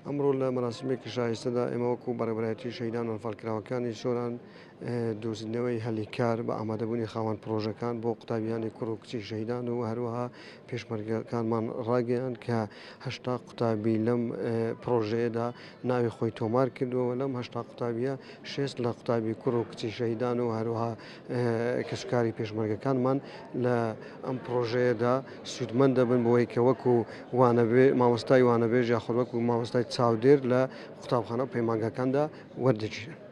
ئەمڕۆ لە مەراسمێکی شایستەدا ئێمە وەکو بەڕێوەبەرایەتی شەهیدان و هەڵفالکراوەکانی سۆران دۆزینەوەی هەلیکار بە ئامادەبوونی خاوەن پرۆژەکان بۆ قوتابیانی کوڕ و کچی شەهیدان و هەروەها پێشمەرگەکانمان ڕاگەیاند کە هەشتا قوتابی لەم پرۆژەیەدا ناوی خۆی تۆمار کردووە. لەم هەشتا قوتابیە 6 لە قوتابی کوڕ و کچی شەهیدان و هەروەها کەسکاری پێشمەرگەکانمان لە ئەم پرۆژەیەدا سوودمەند دەبن بۆی کە وەکو مامۆستای وانەبێژ یاخود وەکو مامۆستای چاودێر لە قوتابخانە و پەیمانگەکاندا وەردەگیرن.